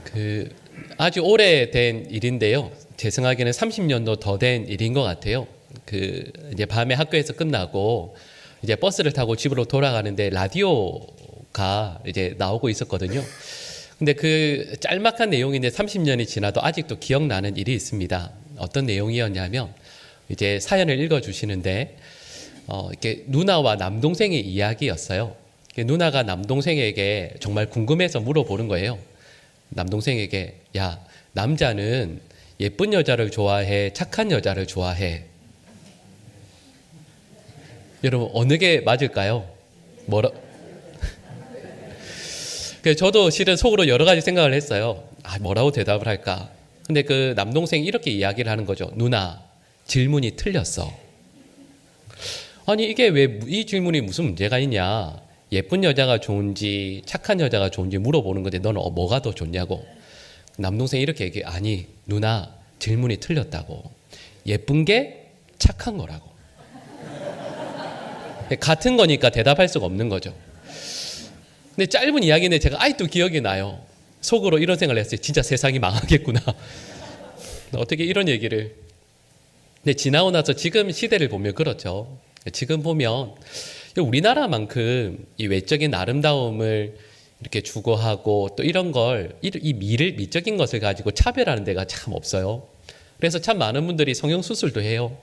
그 아주 오래된 일인데요. 제 생각에는 30년도 더 된 일인 것 같아요. 그 이제 밤에 학교에서 끝나고 이제 버스를 타고 집으로 돌아가는데 라디오가 이제 나오고 있었거든요. 근데 그 짤막한 내용인데 30년이 지나도 아직도 기억나는 일이 있습니다. 어떤 내용이었냐면 이제 사연을 읽어주시는데 이렇게 누나와 남동생의 이야기였어요. 누나가 남동생에게 정말 궁금해서 물어보는 거예요. 남동생에게, 야, 남자는 예쁜 여자를 좋아해, 착한 여자를 좋아해? 여러분, 어느 게 맞을까요? 뭐라? 저도 실은 속으로 여러 가지 생각을 했어요. 뭐라고 대답을 할까? 근데 그 남동생이 이렇게 이야기를 하는 거죠. 누나, 질문이 틀렸어. 아니, 이게 왜 이 질문이 무슨 문제가 있냐? 예쁜 여자가 좋은지 착한 여자가 좋은지 물어보는 건데 너는 뭐가 더 좋냐고. 남동생이 이렇게 얘기해. 아니, 누나, 질문이 틀렸다고. 예쁜 게 착한 거라고. 같은 거니까 대답할 수가 없는 거죠. 근데 짧은 이야기인데 제가 아직도 기억이 나요. 속으로 이런 생각을 했어요. 진짜 세상이 망하겠구나. 어떻게 이런 얘기를. 근데 지나고 나서 지금 시대를 보면 그렇죠. 지금 보면 우리나라만큼 이 외적인 아름다움을 이렇게 추구하고 또 이런 걸, 이 미적인 것을 가지고 차별하는 데가 참 없어요. 그래서 참 많은 분들이 성형수술도 해요.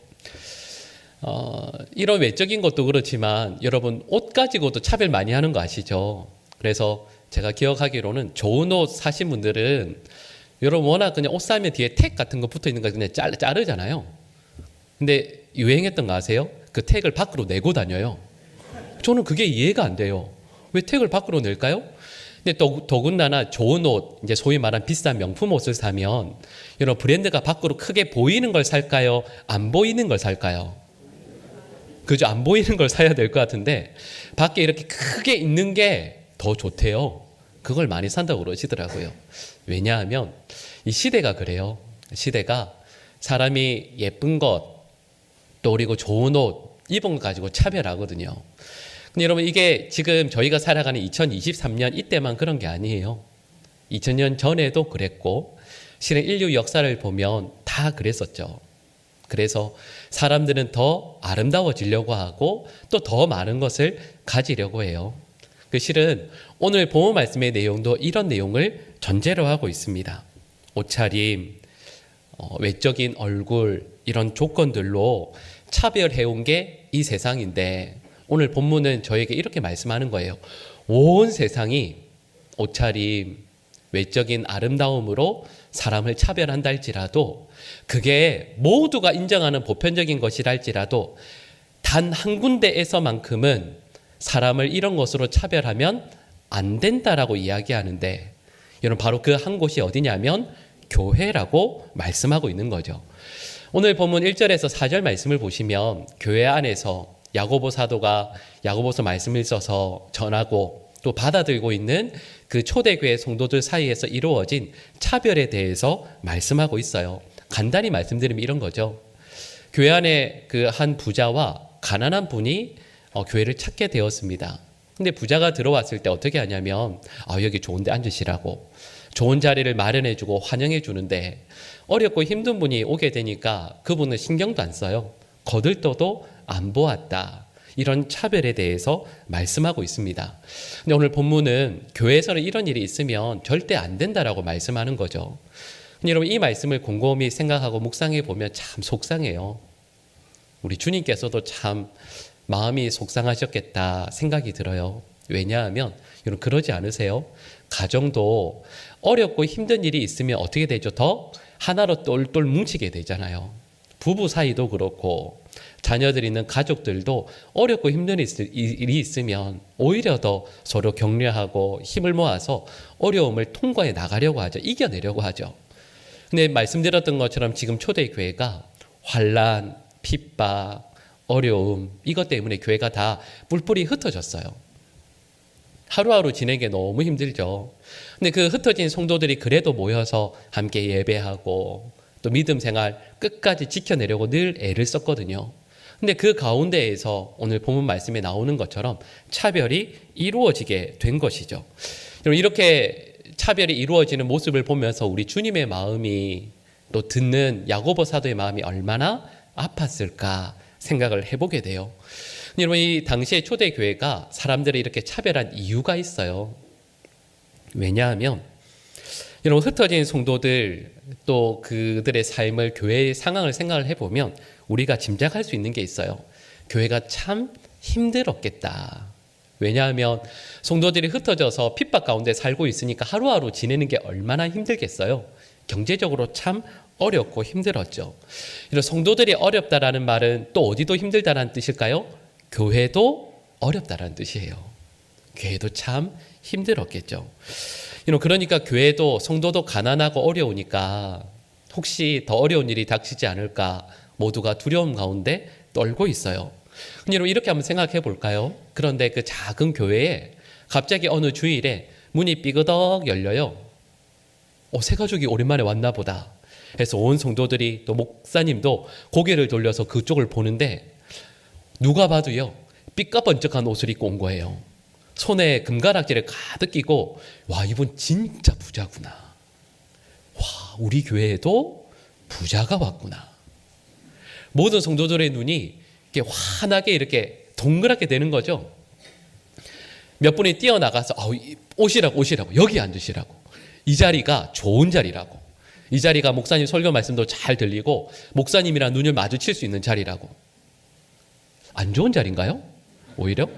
이런 외적인 것도 그렇지만 여러분 옷 가지고도 차별 많이 하는 거 아시죠? 그래서 제가 기억하기로는 좋은 옷 사신 분들은 여러분 워낙 그냥 옷 사면 뒤에 택 같은 거 붙어 있는 거 그냥 자르잖아요. 근데 유행했던 거 아세요? 그 택을 밖으로 내고 다녀요. 저는 그게 이해가 안 돼요. 왜 택을 밖으로 낼까요? 근데 더군다나 좋은 옷, 이제 소위 말한 비싼 명품 옷을 사면 여러분 브랜드가 밖으로 크게 보이는 걸 살까요? 안 보이는 걸 살까요? 그죠? 안 보이는 걸 사야 될 것 같은데 밖에 이렇게 크게 있는 게 더 좋대요. 그걸 많이 산다고 그러시더라고요. 왜냐하면 이 시대가 그래요. 시대가 사람이 예쁜 것, 또 그리고 좋은 옷 입은 것 가지고 차별하거든요. 근데 여러분 이게 지금 저희가 살아가는 2023년 이때만 그런 게 아니에요. 2000년 전에도 그랬고 실은 인류 역사를 보면 다 그랬었죠. 그래서 사람들은 더 아름다워지려고 하고 또 더 많은 것을 가지려고 해요. 그 실은 오늘 본문 말씀의 내용도 이런 내용을 전제로 하고 있습니다. 옷차림, 외적인 얼굴 이런 조건들로 차별해온 게 이 세상인데 오늘 본문은 저에게 이렇게 말씀하는 거예요. 온 세상이 옷차림, 외적인 아름다움으로 사람을 차별한다 할지라도 그게 모두가 인정하는 보편적인 것이라 할지라도 단 한 군데에서만큼은 사람을 이런 것으로 차별하면 안 된다라고 이야기하는데 여러분 바로 그 한 곳이 어디냐면 교회라고 말씀하고 있는 거죠. 오늘 본문 1절에서 4절 말씀을 보시면 교회 안에서 야고보 사도가 야고보서 말씀을 써서 전하고 또 받아들고 있는 그 초대교회 성도들 사이에서 이루어진 차별에 대해서 말씀하고 있어요. 간단히 말씀드리면 이런 거죠. 교회 안에 그 한 부자와 가난한 분이 교회를 찾게 되었습니다. 근데 부자가 들어왔을 때 어떻게 하냐면 여기 좋은 데 앉으시라고 좋은 자리를 마련해 주고 환영해 주는데 어렵고 힘든 분이 오게 되니까 그분은 신경도 안 써요. 거들떠도 안 보았다. 이런 차별에 대해서 말씀하고 있습니다. 근데 오늘 본문은 교회에서는 이런 일이 있으면 절대 안 된다라고 말씀하는 거죠. 근데 여러분 이 말씀을 곰곰이 생각하고 묵상해 보면 참 속상해요. 우리 주님께서도 참 마음이 속상하셨겠다 생각이 들어요. 왜냐하면 여러분 그러지 않으세요? 가정도 어렵고 힘든 일이 있으면 어떻게 되죠? 더 하나로 똘똘 뭉치게 되잖아요. 부부 사이도 그렇고 자녀들이 있는 가족들도 어렵고 힘든 일이 있으면 오히려 더 서로 격려하고 힘을 모아서 어려움을 통과해 나가려고 하죠. 이겨내려고 하죠. 근데 말씀드렸던 것처럼 지금 초대교회가 환난, 핍박, 어려움 이것 때문에 교회가 다 뿔뿔이 흩어졌어요. 하루하루 지내기 너무 힘들죠. 근데 그 흩어진 성도들이 그래도 모여서 함께 예배하고 또 믿음 생활 끝까지 지켜내려고 늘 애를 썼거든요. 근데 그 가운데에서 오늘 본문 말씀에 나오는 것처럼 차별이 이루어지게 된 것이죠. 이렇게 차별이 이루어지는 모습을 보면서 우리 주님의 마음이 또 듣는 야고보 사도의 마음이 얼마나 아팠을까 생각을 해보게 돼요. 여러분, 이 당시의 초대교회가 사람들을 이렇게 차별한 이유가 있어요. 왜냐하면 여러분, 흩어진 성도들 또 그들의 삶을, 교회의 상황을 생각을 해보면 우리가 짐작할 수 있는 게 있어요. 교회가 참 힘들었겠다. 왜냐하면 성도들이 흩어져서 핍박 가운데 살고 있으니까 하루하루 지내는 게 얼마나 힘들겠어요. 경제적으로 참 어렵고 힘들었죠. 이런 성도들이 어렵다라는 말은 또 어디도 힘들다라는 뜻일까요? 교회도 어렵다라는 뜻이에요. 교회도 참 힘들었겠죠. 그러니까 교회도 성도도 가난하고 어려우니까 혹시 더 어려운 일이 닥치지 않을까 모두가 두려움 가운데 떨고 있어요. 여러분, 이렇게 한번 생각해 볼까요? 그런데 그 작은 교회에 갑자기 어느 주일에 문이 삐그덕 열려요. 새 가족이 오랜만에 왔나 보다 해서 온 성도들이 또 목사님도 고개를 돌려서 그쪽을 보는데 누가 봐도요, 삐까번쩍한 옷을 입고 온 거예요. 손에 금가락지를 가득 끼고, 와, 이분 진짜 부자구나. 와, 우리 교회에도 부자가 왔구나. 모든 성도들의 눈이 이렇게 환하게 이렇게 동그랗게 되는 거죠. 몇 분이 뛰어나가서 오시라고 여기 앉으시라고. 이 자리가 좋은 자리라고. 이 자리가 목사님 설교 말씀도 잘 들리고 목사님이랑 눈을 마주칠 수 있는 자리라고. 안 좋은 자리인가요? 오히려?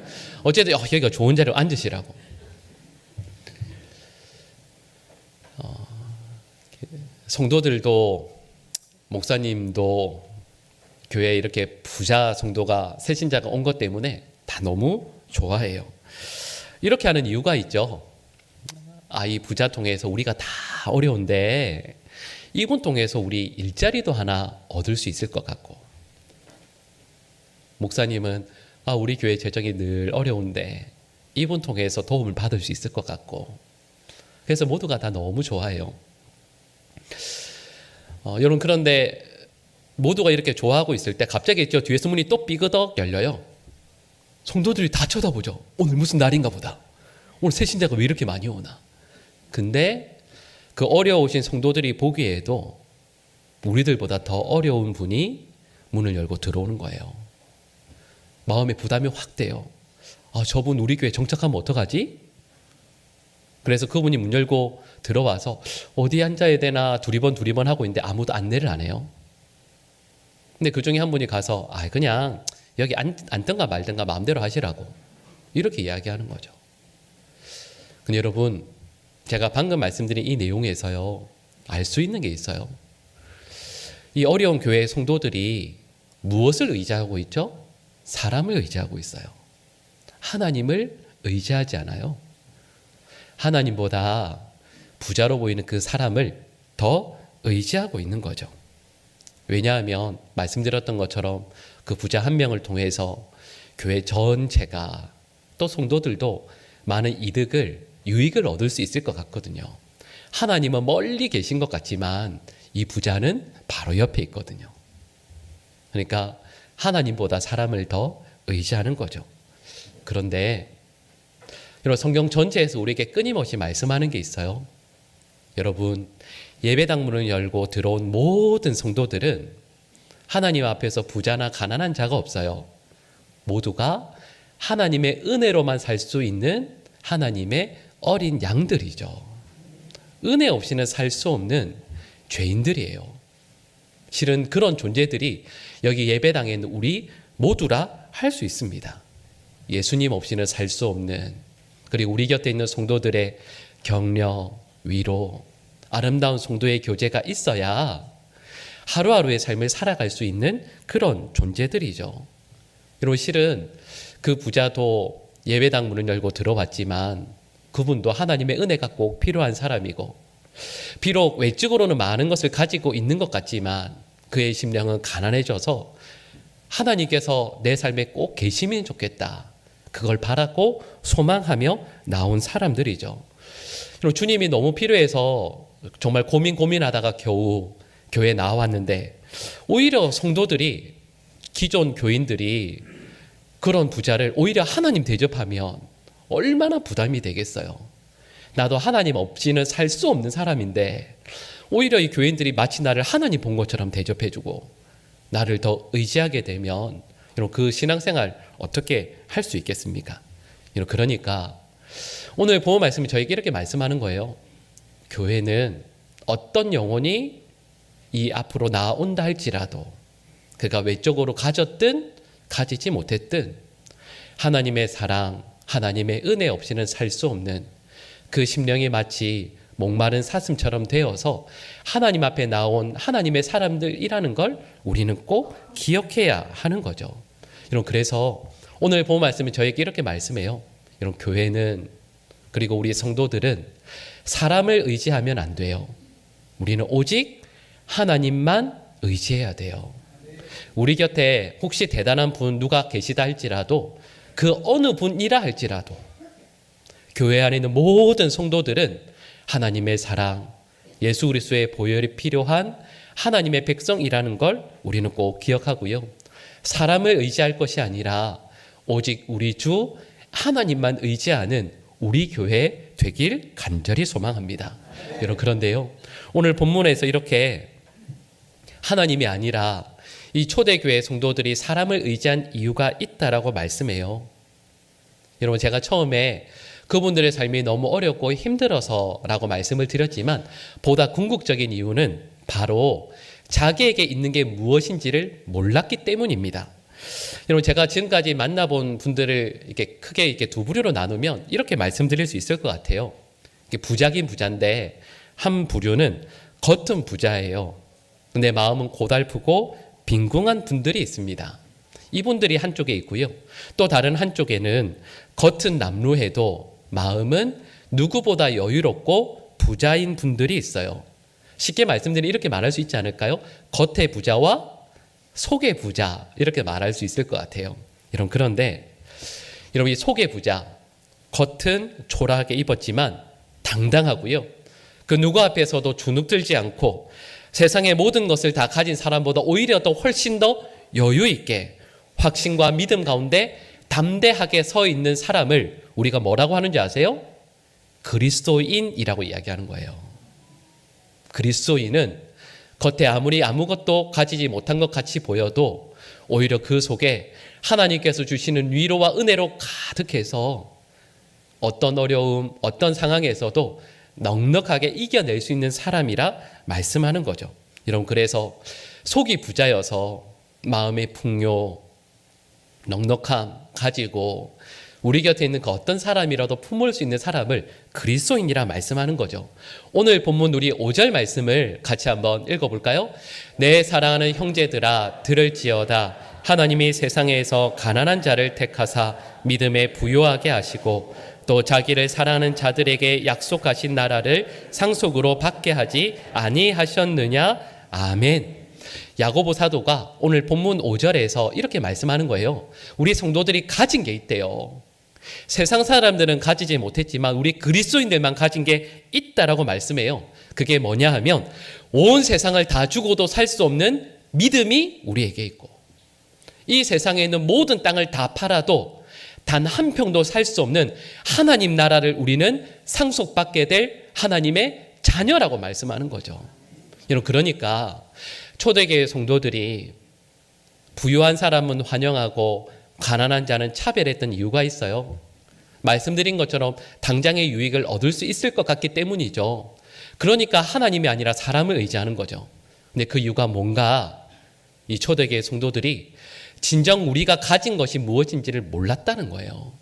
어쨌든 여기가 좋은 자리로 앉으시라고. 성도들도 목사님도 교회에 이렇게 부자 성도가 새신자가 온 것 때문에 다 너무 좋아해요. 이렇게 하는 이유가 있죠. 이 부자 통해서 우리가 다 어려운데 이분 통해서 우리 일자리도 하나 얻을 수 있을 것 같고, 목사님은 우리 교회 재정이 늘 어려운데 이분 통해서 도움을 받을 수 있을 것 같고, 그래서 모두가 다 너무 좋아해요. 여러분, 그런데 모두가 이렇게 좋아하고 있을 때 갑자기 저 뒤에서 문이 또 삐그덕 열려요. 성도들이 다 쳐다보죠. 오늘 무슨 날인가 보다. 오늘 새신자가 왜 이렇게 많이 오나. 근데 그 어려우신 성도들이 보기에도 우리들보다 더 어려운 분이 문을 열고 들어오는 거예요. 마음의 부담이 확 돼요. 저분 우리 교회 정착하면 어떡하지? 그래서 그분이 문 열고 들어와서 어디 앉아야 되나 두리번 하고 있는데 아무도 안내를 안 해요. 근데 그 중에 한 분이 가서 그냥 여기 앉든가 말든가 마음대로 하시라고 이렇게 이야기하는 거죠. 근데 여러분, 제가 방금 말씀드린 이 내용에서요, 알 수 있는 게 있어요. 이 어려운 교회의 성도들이 무엇을 의지하고 있죠? 사람을 의지하고 있어요. 하나님을 의지하지 않아요. 하나님보다 부자로 보이는 그 사람을 더 의지하고 있는 거죠. 왜냐하면 말씀드렸던 것처럼 그 부자 한 명을 통해서 교회 전체가 또 성도들도 많은 유익을 얻을 수 있을 것 같거든요. 하나님은 멀리 계신 것 같지만 이 부자는 바로 옆에 있거든요. 그러니까 하나님보다 사람을 더 의지하는 거죠. 그런데 여러분, 성경 전체에서 우리에게 끊임없이 말씀하는 게 있어요. 여러분, 예배당 문을 열고 들어온 모든 성도들은 하나님 앞에서 부자나 가난한 자가 없어요. 모두가 하나님의 은혜로만 살 수 있는 하나님의 어린 양들이죠. 은혜 없이는 살 수 없는 죄인들이에요. 실은 그런 존재들이 여기 예배당에 있는 우리 모두라 할 수 있습니다. 예수님 없이는 살 수 없는, 그리고 우리 곁에 있는 성도들의 격려, 위로, 아름다운 성도의 교제가 있어야 하루하루의 삶을 살아갈 수 있는 그런 존재들이죠. 여러분, 실은 그 부자도 예배당 문을 열고 들어왔지만 그분도 하나님의 은혜가 꼭 필요한 사람이고, 비록 외적으로는 많은 것을 가지고 있는 것 같지만 그의 심령은 가난해져서 하나님께서 내 삶에 꼭 계시면 좋겠다, 그걸 바라고 소망하며 나온 사람들이죠. 주님이 너무 필요해서 정말 고민하다가 겨우 교회에 나왔는데, 오히려 성도들이, 기존 교인들이 그런 부자를 오히려 하나님 대접하면 얼마나 부담이 되겠어요. 나도 하나님 없이는 살 수 없는 사람인데 오히려 이 교인들이 마치 나를 하나님 본 것처럼 대접해주고 나를 더 의지하게 되면 그 신앙생활 어떻게 할 수 있겠습니까? 그러니까 오늘 본문 말씀이 저에게 이렇게 말씀하는 거예요. 교회는 어떤 영혼이 이 앞으로 나아온다 할지라도 그가 외적으로 가졌든 가지지 못했든 하나님의 사랑, 하나님의 은혜 없이는 살 수 없는 그 심령이 마치 목마른 사슴처럼 되어서 하나님 앞에 나온 하나님의 사람들이라는 걸 우리는 꼭 기억해야 하는 거죠. 여러분, 그래서 오늘 본 말씀은 저에게 이렇게 말씀해요. 여러분, 교회는 그리고 우리 성도들은 사람을 의지하면 안 돼요. 우리는 오직 하나님만 의지해야 돼요. 우리 곁에 혹시 대단한 분 누가 계시다 할지라도 그 어느 분이라 할지라도 교회 안에 있는 모든 성도들은 하나님의 사랑, 예수 그리스도의 보혈이 필요한 하나님의 백성이라는 걸 우리는 꼭 기억하고요. 사람을 의지할 것이 아니라 오직 우리 주 하나님만 의지하는 우리 교회 되길 간절히 소망합니다. 여러분, 그런데요, 오늘 본문에서 이렇게 하나님이 아니라 이 초대교회 성도들이 사람을 의지한 이유가 있다라고 말씀해요. 여러분, 제가 처음에 그분들의 삶이 너무 어렵고 힘들어서라고 말씀을 드렸지만 보다 궁극적인 이유는 바로 자기에게 있는 게 무엇인지를 몰랐기 때문입니다. 여러분, 제가 지금까지 만나본 분들을 이렇게 크게 이렇게 두 부류로 나누면 이렇게 말씀드릴 수 있을 것 같아요. 부자긴 부자인데 한 부류는 겉은 부자예요. 근데 마음은 고달프고 빈궁한 분들이 있습니다. 이분들이 한쪽에 있고요. 또 다른 한쪽에는 겉은 남루해도 마음은 누구보다 여유롭고 부자인 분들이 있어요. 쉽게 말씀드리면 이렇게 말할 수 있지 않을까요? 겉의 부자와 속의 부자, 이렇게 말할 수 있을 것 같아요. 여러분, 그런데 여러분, 이 속의 부자, 겉은 초라하게 입었지만 당당하고요. 그 누구 앞에서도 주눅들지 않고 세상의 모든 것을 다 가진 사람보다 오히려 더 훨씬 더 여유 있게 확신과 믿음 가운데 담대하게 서 있는 사람을 우리가 뭐라고 하는지 아세요? 그리스도인이라고 이야기하는 거예요. 그리스도인은 겉에 아무리 아무것도 가지지 못한 것 같이 보여도 오히려 그 속에 하나님께서 주시는 위로와 은혜로 가득해서 어떤 어려움, 어떤 상황에서도 넉넉하게 이겨낼 수 있는 사람이라 말씀하는 거죠. 여러분, 그래서 속이 부자여서 마음의 풍요, 넉넉함 가지고 우리 곁에 있는 그 어떤 사람이라도 품을 수 있는 사람을 그리스도인이라 말씀하는 거죠. 오늘 본문 우리 5절 말씀을 같이 한번 읽어볼까요? 내 사랑하는 형제들아 들을지어다. 하나님이 세상에서 가난한 자를 택하사 믿음에 부요하게 하시고 또 자기를 사랑하는 자들에게 약속하신 나라를 상속으로 받게 하지 아니하셨느냐? 아멘. 야고보 사도가 오늘 본문 5절에서 이렇게 말씀하는 거예요. 우리 성도들이 가진 게 있대요. 세상 사람들은 가지지 못했지만 우리 그리스도인들만 가진 게 있다라고 말씀해요. 그게 뭐냐 하면 온 세상을 다 주고도 살 수 없는 믿음이 우리에게 있고 이 세상에 있는 모든 땅을 다 팔아도 단 한 평도 살 수 없는 하나님 나라를 우리는 상속받게 될 하나님의 자녀라고 말씀하는 거죠. 여러분, 그러니까 초대교회 성도들이 부유한 사람은 환영하고 가난한 자는 차별했던 이유가 있어요. 말씀드린 것처럼 당장의 유익을 얻을 수 있을 것 같기 때문이죠. 그러니까 하나님이 아니라 사람을 의지하는 거죠. 근데 그 이유가 뭔가 이 초대교회 성도들이 진정 우리가 가진 것이 무엇인지를 몰랐다는 거예요.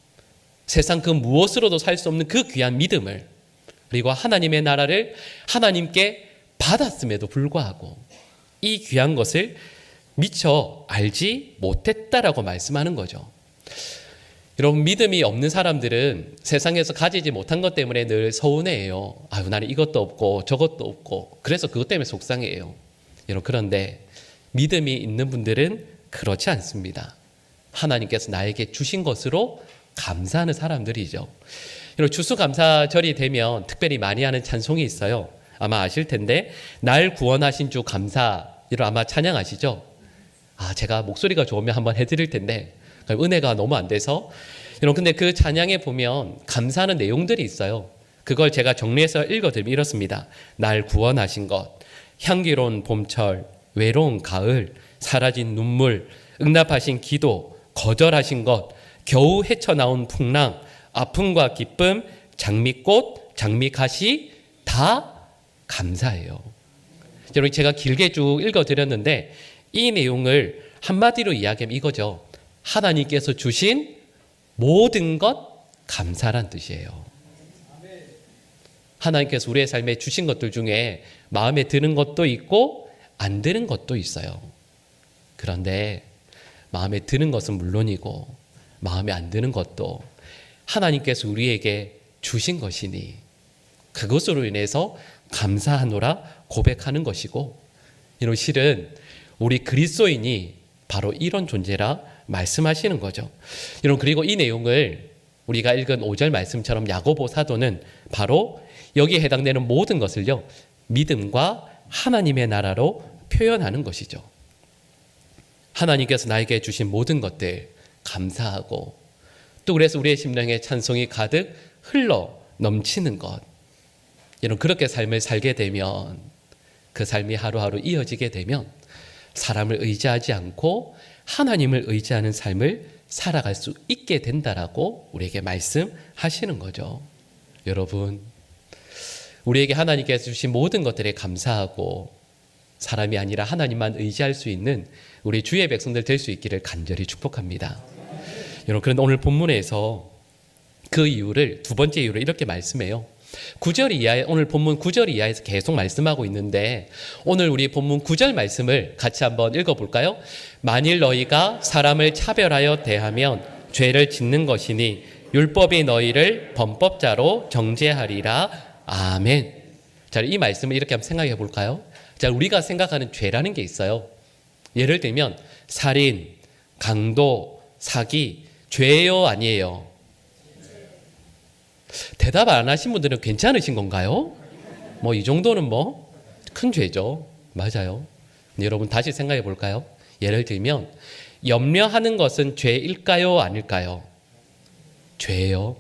세상 그 무엇으로도 살 수 없는 그 귀한 믿음을 그리고 하나님의 나라를 하나님께 받았음에도 불구하고 이 귀한 것을 미처 알지 못했다라고 말씀하는 거죠. 여러분, 믿음이 없는 사람들은 세상에서 가지지 못한 것 때문에 늘 서운해해요. 아유, 나는 이것도 없고 저것도 없고 그래서 그것 때문에 속상해해요. 여러분, 그런데 믿음이 있는 분들은 그렇지 않습니다. 하나님께서 나에게 주신 것으로 감사하는 사람들이죠. 여러분, 추수감사절이 되면 특별히 많이 하는 찬송이 있어요. 아마 아실 텐데 날 구원하신 주 감사, 이런 아마 찬양하시죠? 제가 목소리가 좋으면 한번 해드릴 텐데 은혜가 너무 안 돼서 여러분, 근데 그 찬양에 보면 감사하는 내용들이 있어요. 그걸 제가 정리해서 읽어드리면 이렇습니다. 날 구원하신 것, 향기로운 봄철, 외로운 가을, 사라진 눈물, 응답하신 기도, 거절하신 것, 겨우 헤쳐나온 풍랑, 아픔과 기쁨, 장미꽃, 장미가시 다 감사해요. 여러분, 제가 길게 쭉 읽어드렸는데 이 내용을 한마디로 이야기하면 이거죠. 하나님께서 주신 모든 것 감사란 뜻이에요. 하나님께서 우리의 삶에 주신 것들 중에 마음에 드는 것도 있고 안 드는 것도 있어요. 그런데 마음에 드는 것은 물론이고 마음에 안 드는 것도 하나님께서 우리에게 주신 것이니 그것으로 인해서 감사하노라 고백하는 것이고, 이런 실은 우리 그리스도인이 바로 이런 존재라 말씀하시는 거죠. 여러분, 그리고 이 내용을 우리가 읽은 5절 말씀처럼 야고보 사도는 바로 여기에 해당되는 모든 것을요, 믿음과 하나님의 나라로 표현하는 것이죠. 하나님께서 나에게 주신 모든 것들 감사하고, 또 그래서 우리의 심령에 찬송이 가득 흘러 넘치는 것, 이런 그렇게 삶을 살게 되면, 그 삶이 하루하루 이어지게 되면 사람을 의지하지 않고 하나님을 의지하는 삶을 살아갈 수 있게 된다라고 우리에게 말씀하시는 거죠. 여러분, 우리에게 하나님께서 주신 모든 것들에 감사하고 사람이 아니라 하나님만 의지할 수 있는 우리 주의 백성들 될 수 있기를 간절히 축복합니다. 여러분, 그런데 오늘 본문에서 그 이유를, 두 번째 이유를 이렇게 말씀해요. 9절 이하에, 오늘 본문 9절 이하에서 계속 말씀하고 있는데 오늘 우리 본문 9절 말씀을 같이 한번 읽어볼까요? 만일 너희가 사람을 차별하여 대하면 죄를 짓는 것이니 율법이 너희를 범법자로 정죄하리라. 아멘. 자, 이 말씀을 이렇게 한번 생각해 볼까요? 자, 우리가 생각하는 죄라는 게 있어요. 예를 들면 살인, 강도, 사기, 죄예요, 아니에요? 대답 안 하신 분들은 괜찮으신 건가요? 뭐 이 정도는 뭐 큰 죄죠. 맞아요. 여러분, 다시 생각해 볼까요? 예를 들면 염려하는 것은 죄일까요, 아닐까요? 죄예요.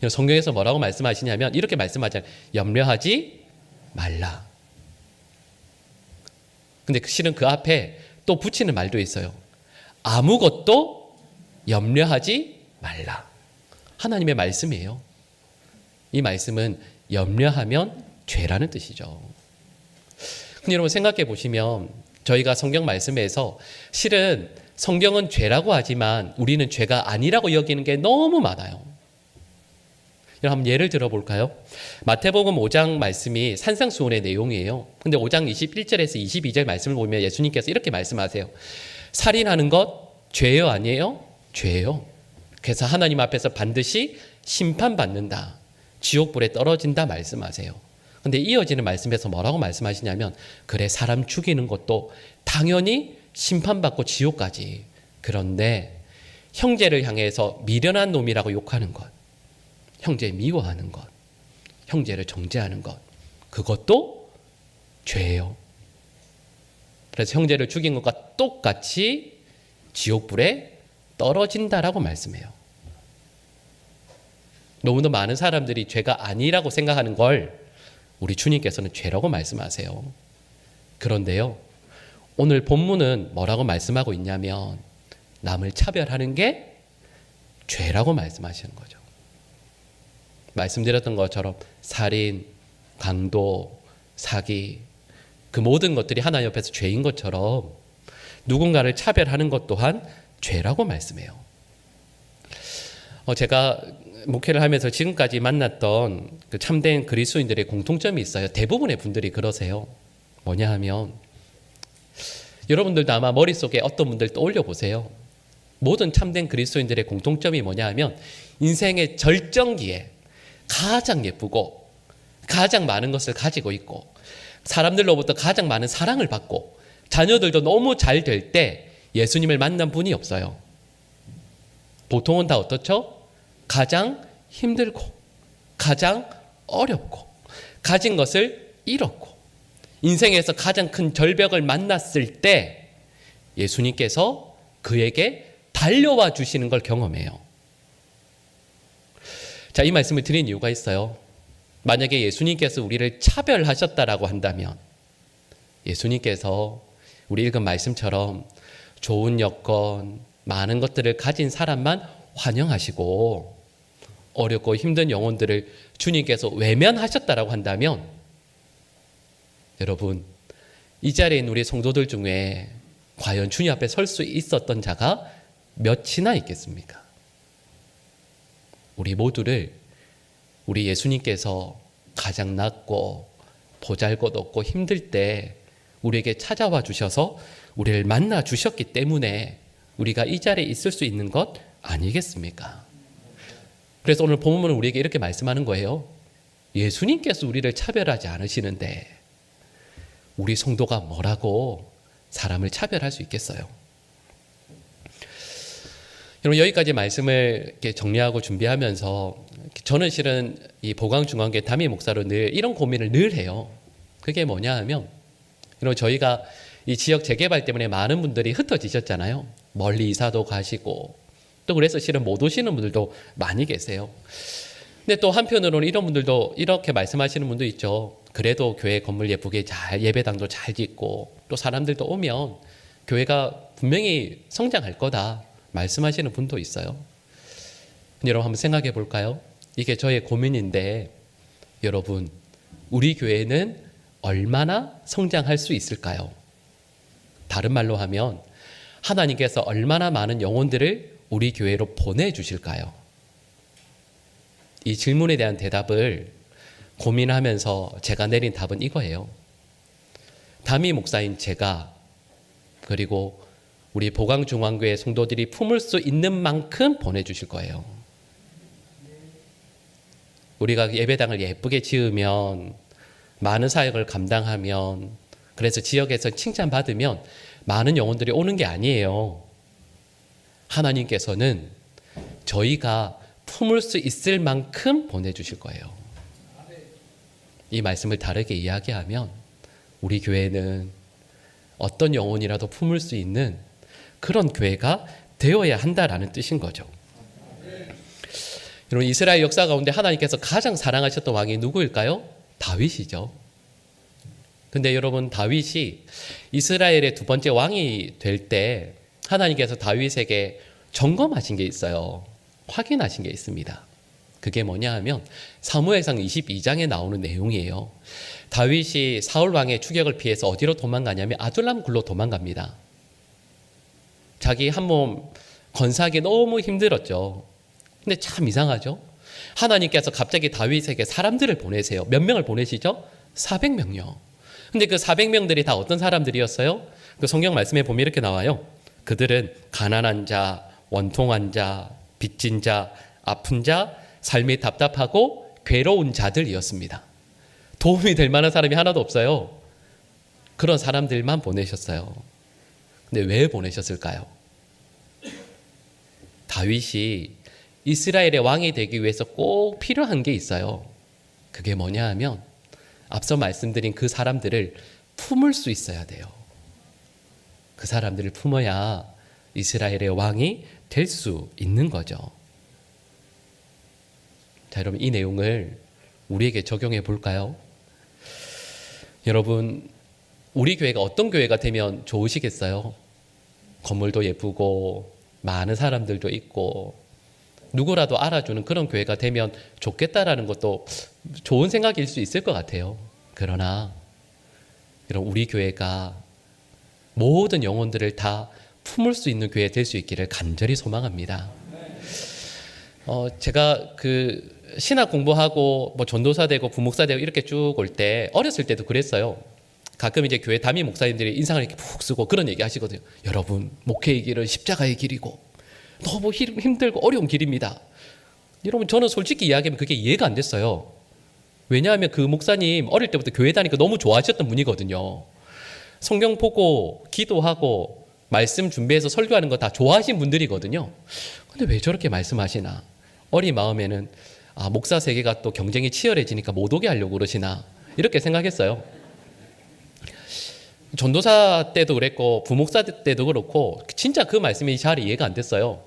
성경에서 뭐라고 말씀하시냐면 이렇게 말씀하잖아요. 염려하지 말라. 근데 실은 그 앞에 또 붙이는 말도 있어요. 아무것도 염려하지 말라. 하나님의 말씀이에요. 이 말씀은 염려하면 죄라는 뜻이죠. 근데 여러분, 생각해 보시면 저희가 성경 말씀에서 실은 성경은 죄라고 하지만 우리는 죄가 아니라고 여기는 게 너무 많아요. 한번 예를 들어볼까요? 마태복음 5장 말씀이 산상수훈의 내용이에요. 근데 5장 21절에서 22절 말씀을 보면 예수님께서 이렇게 말씀하세요. 살인하는 것 죄요, 아니에요? 죄요. 그래서 하나님 앞에서 반드시 심판받는다. 지옥불에 떨어진다 말씀하세요. 근데 이어지는 말씀에서 뭐라고 말씀하시냐면, 그래, 사람 죽이는 것도 당연히 심판받고 지옥까지. 그런데 형제를 향해서 미련한 놈이라고 욕하는 것, 형제 미워하는 것, 형제를 정죄하는 것, 그것도 죄예요. 그래서 형제를 죽인 것과 똑같이 지옥불에 떨어진다라고 말씀해요. 너무도 많은 사람들이 죄가 아니라고 생각하는 걸 우리 주님께서는 죄라고 말씀하세요. 그런데요, 오늘 본문은 뭐라고 말씀하고 있냐면 남을 차별하는 게 죄라고 말씀하시는 거죠. 말씀드렸던 것처럼 살인, 강도, 사기, 그 모든 것들이 하나님 옆에서 죄인 것처럼 누군가를 차별하는 것 또한 죄라고 말씀해요. 제가 목회를 하면서 지금까지 만났던 그 참된 그리스도인들의 공통점이 있어요. 대부분의 분들이 그러세요. 뭐냐 하면, 여러분들도 아마 머릿속에 어떤 분들 떠올려 보세요. 모든 참된 그리스도인들의 공통점이 뭐냐 하면 인생의 절정기에 가장 예쁘고 가장 많은 것을 가지고 있고 사람들로부터 가장 많은 사랑을 받고 자녀들도 너무 잘 될 때 예수님을 만난 분이 없어요. 보통은 다 어떻죠? 가장 힘들고 가장 어렵고 가진 것을 잃었고 인생에서 가장 큰 절벽을 만났을 때 예수님께서 그에게 달려와 주시는 걸 경험해요. 자, 이 말씀을 드린 이유가 있어요. 만약에 예수님께서 우리를 차별하셨다라고 한다면 예수님께서 우리 읽은 말씀처럼 좋은 여건, 많은 것들을 가진 사람만 환영하시고 어렵고 힘든 영혼들을 주님께서 외면하셨다라고 한다면 여러분, 이 자리에 있는 우리 성도들 중에 과연 주님 앞에 설 수 있었던 자가 몇이나 있겠습니까? 우리 모두를 우리 예수님께서 가장 낮고 보잘것없고 힘들 때 우리에게 찾아와 주셔서 우리를 만나 주셨기 때문에 우리가 이 자리에 있을 수 있는 것 아니겠습니까? 그래서 오늘 본문은 우리에게 이렇게 말씀하는 거예요. 예수님께서 우리를 차별하지 않으시는데 우리 성도가 뭐라고 사람을 차별할 수 있겠어요? 여러분, 여기까지 말씀을 이렇게 정리하고 준비하면서 저는 실은 이 보광중앙교회 담임 목사로 늘 이런 고민을 늘 해요. 그게 뭐냐 하면 여러분, 저희가 이 지역 재개발 때문에 많은 분들이 흩어지셨잖아요. 멀리 이사도 가시고 또 그래서 실은 못 오시는 분들도 많이 계세요. 근데 또 한편으로는 이런 분들도 이렇게 말씀하시는 분도 있죠. 그래도 교회 건물 예쁘게 잘 예배당도 잘 짓고 또 사람들도 오면 교회가 분명히 성장할 거다 말씀하시는 분도 있어요. 여러분, 한번 생각해 볼까요? 이게 저의 고민인데 여러분, 우리 교회는 얼마나 성장할 수 있을까요? 다른 말로 하면 하나님께서 얼마나 많은 영혼들을 우리 교회로 보내주실까요? 이 질문에 대한 대답을 고민하면서 제가 내린 답은 이거예요. 담임 목사인 제가 그리고 우리 보광중앙교회 성도들이 품을 수 있는 만큼 보내주실 거예요. 우리가 예배당을 예쁘게 지으면 많은 사역을 감당하면 그래서 지역에서 칭찬받으면 많은 영혼들이 오는 게 아니에요. 하나님께서는 저희가 품을 수 있을 만큼 보내주실 거예요. 이 말씀을 다르게 이야기하면 우리 교회는 어떤 영혼이라도 품을 수 있는 그런 교회가 되어야 한다라는 뜻인 거죠. 여러분, 이스라엘 역사 가운데 하나님께서 가장 사랑하셨던 왕이 누구일까요? 다윗이죠. 근데 여러분, 다윗이 이스라엘의 두 번째 왕이 될 때 하나님께서 다윗에게 점검하신 게 있어요. 확인하신 게 있습니다. 그게 뭐냐 하면 사무엘상 22장에 나오는 내용이에요. 다윗이 사울 왕의 추격을 피해서 어디로 도망가냐면 아둘람 굴로 도망갑니다. 자기 한 몸 건사하기 너무 힘들었죠. 근데 참 이상하죠. 하나님께서 갑자기 다윗에게 사람들을 보내세요. 몇 명을 보내시죠? 400명요. 근데 그 400명들이 다 어떤 사람들이었어요? 그 성경 말씀에 보면 이렇게 나와요. 그들은 가난한 자, 원통한 자, 빚진 자, 아픈 자, 삶이 답답하고 괴로운 자들이었습니다. 도움이 될 만한 사람이 하나도 없어요. 그런 사람들만 보내셨어요. 근데 왜 보내셨을까요? 다윗이 이스라엘의 왕이 되기 위해서 꼭 필요한 게 있어요. 그게 뭐냐 하면 앞서 말씀드린 그 사람들을 품을 수 있어야 돼요. 그 사람들을 품어야 이스라엘의 왕이 될 수 있는 거죠. 자, 여러분, 이 내용을 우리에게 적용해 볼까요? 여러분, 우리 교회가 어떤 교회가 되면 좋으시겠어요? 건물도 예쁘고 많은 사람들도 있고 누구라도 알아주는 그런 교회가 되면 좋겠다라는 것도 좋은 생각일 수 있을 것 같아요. 그러나 여러분, 우리 교회가 모든 영혼들을 다 품을 수 있는 교회 될 수 있기를 간절히 소망합니다. 제가 그 신학 공부하고 뭐 전도사 되고 부목사 되고 이렇게 쭉 올 때 어렸을 때도 그랬어요. 가끔 이제 교회 담임 목사님들이 인상을 이렇게 푹 쓰고 그런 얘기 하시거든요. 여러분, 목회의 길은 십자가의 길이고 너무 힘들고 어려운 길입니다. 여러분, 저는 솔직히 이야기하면 그게 이해가 안 됐어요. 왜냐하면 그 목사님 어릴 때부터 교회 다니까 너무 좋아하셨던 분이거든요. 성경 보고 기도하고 말씀 준비해서 설교하는 거 다 좋아하신 분들이거든요. 근데 왜 저렇게 말씀하시나? 어린 마음에는 목사 세계가 또 경쟁이 치열해지니까 못 오게 하려고 그러시나? 이렇게 생각했어요. 전도사 때도 그랬고 부목사 때도 그렇고 진짜 그 말씀이 잘 이해가 안 됐어요.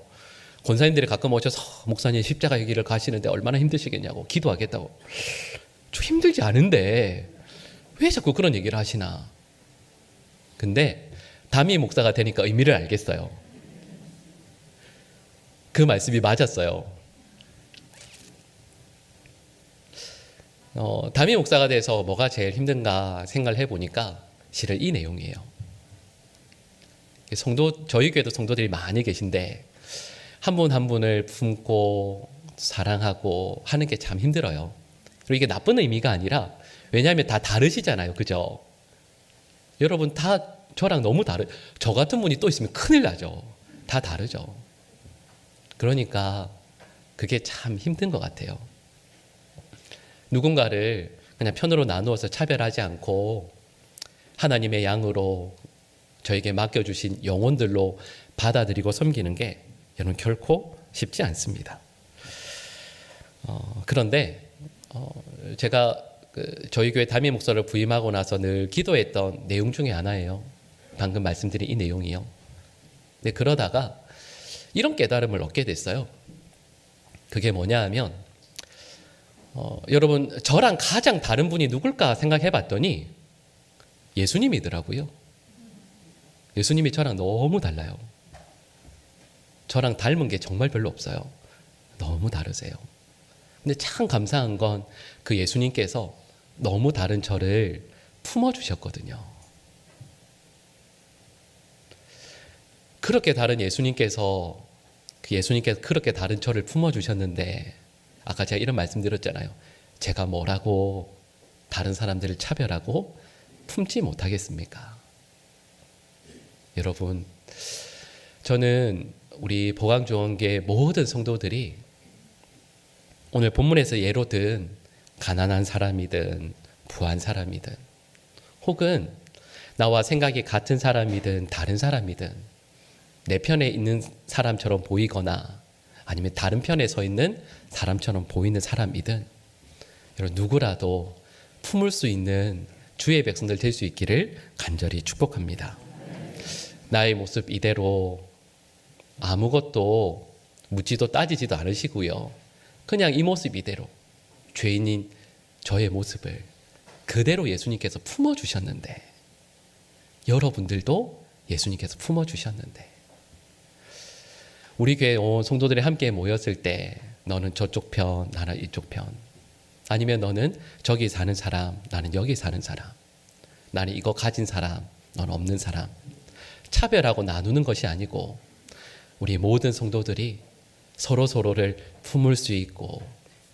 권사님들이 가끔 오셔서 목사님 십자가 여기를 가시는데 얼마나 힘드시겠냐고 기도하겠다고. 좀 힘들지 않은데 왜 자꾸 그런 얘기를 하시나. 근데 담임 목사가 되니까 의미를 알겠어요. 그 말씀이 맞았어요. 담임 목사가 돼서 뭐가 제일 힘든가 생각을 해보니까 실은 이 내용이에요. 저희 교회도 성도들이 많이 계신데 한 분 한 분을 품고 사랑하고 하는 게 참 힘들어요. 그리고 이게 나쁜 의미가 아니라 왜냐하면 다 다르시잖아요. 그죠? 여러분 다 저랑 너무 저 같은 분이 또 있으면 큰일 나죠. 다 다르죠. 그러니까 그게 참 힘든 것 같아요. 누군가를 그냥 편으로 나누어서 차별하지 않고 하나님의 양으로 저에게 맡겨주신 영혼들로 받아들이고 섬기는 게 여러분 결코 쉽지 않습니다. 그런데 제가 저희 교회 담임 목사를 부임하고 나서 늘 기도했던 내용 중에 하나예요. 방금 말씀드린 이 내용이요. 근데 그러다가 이런 깨달음을 얻게 됐어요. 그게 뭐냐 하면 여러분 저랑 가장 다른 분이 누굴까 생각해 봤더니 예수님이더라고요. 예수님이 저랑 너무 달라요. 저랑 닮은 게 정말 별로 없어요. 너무 다르세요. 근데 참 감사한 건 그 예수님께서 너무 다른 저를 품어주셨거든요. 그렇게 다른 예수님께서 그렇게 다른 저를 품어주셨는데 아까 제가 이런 말씀 드렸잖아요. 제가 뭐라고 다른 사람들을 차별하고 품지 못하겠습니까? 여러분, 저는 우리 보강조원계 모든 성도들이 오늘 본문에서 예로 든 가난한 사람이든 부한 사람이든 혹은 나와 생각이 같은 사람이든 다른 사람이든 내 편에 있는 사람처럼 보이거나 아니면 다른 편에 서 있는 사람처럼 보이는 사람이든 여러분 누구라도 품을 수 있는 주의 백성들 될 수 있기를 간절히 축복합니다. 나의 모습 이대로 아무것도 묻지도 따지지도 않으시고요. 그냥 이 모습 이대로 죄인인 저의 모습을 그대로 예수님께서 품어주셨는데 여러분들도 예수님께서 품어주셨는데 우리 교회 온 성도들이 함께 모였을 때 너는 저쪽 편, 나는 이쪽 편 아니면 너는 저기 사는 사람, 나는 여기 사는 사람 나는 이거 가진 사람, 너는 없는 사람 차별하고 나누는 것이 아니고 우리 모든 성도들이 서로서로를 품을 수 있고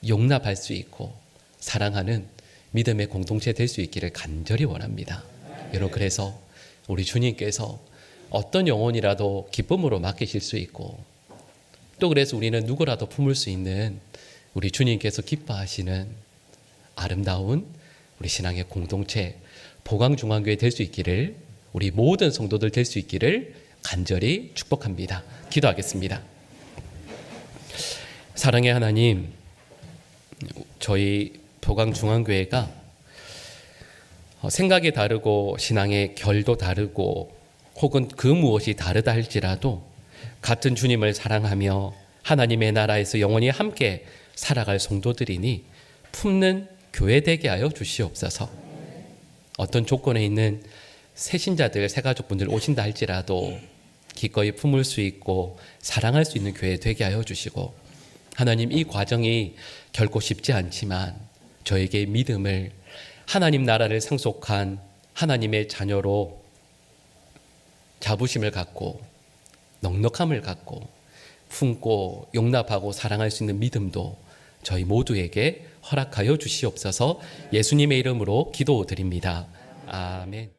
용납할 수 있고 사랑하는 믿음의 공동체 될 수 있기를 간절히 원합니다. 여러분 그래서 우리 주님께서 어떤 영혼이라도 기쁨으로 맡기실 수 있고 또 그래서 우리는 누구라도 품을 수 있는 우리 주님께서 기뻐하시는 아름다운 우리 신앙의 공동체 보강중앙교회 될 수 있기를 우리 모든 성도들 될 수 있기를 간절히 축복합니다. 기도하겠습니다. 사랑의 하나님, 저희 보강중앙교회가 생각이 다르고 신앙의 결도 다르고 혹은 그 무엇이 다르다 할지라도 같은 주님을 사랑하며 하나님의 나라에서 영원히 함께 살아갈 성도들이니 품는 교회 되게 하여 주시옵소서. 어떤 조건에 있는 새신자들, 새가족분들 오신다 할지라도 기꺼이 품을 수 있고 사랑할 수 있는 교회 되게 하여 주시고 하나님 이 과정이 결코 쉽지 않지만 저에게 믿음을 하나님 나라를 상속한 하나님의 자녀로 자부심을 갖고 넉넉함을 갖고 품고 용납하고 사랑할 수 있는 믿음도 저희 모두에게 허락하여 주시옵소서. 예수님의 이름으로 기도드립니다. 아멘.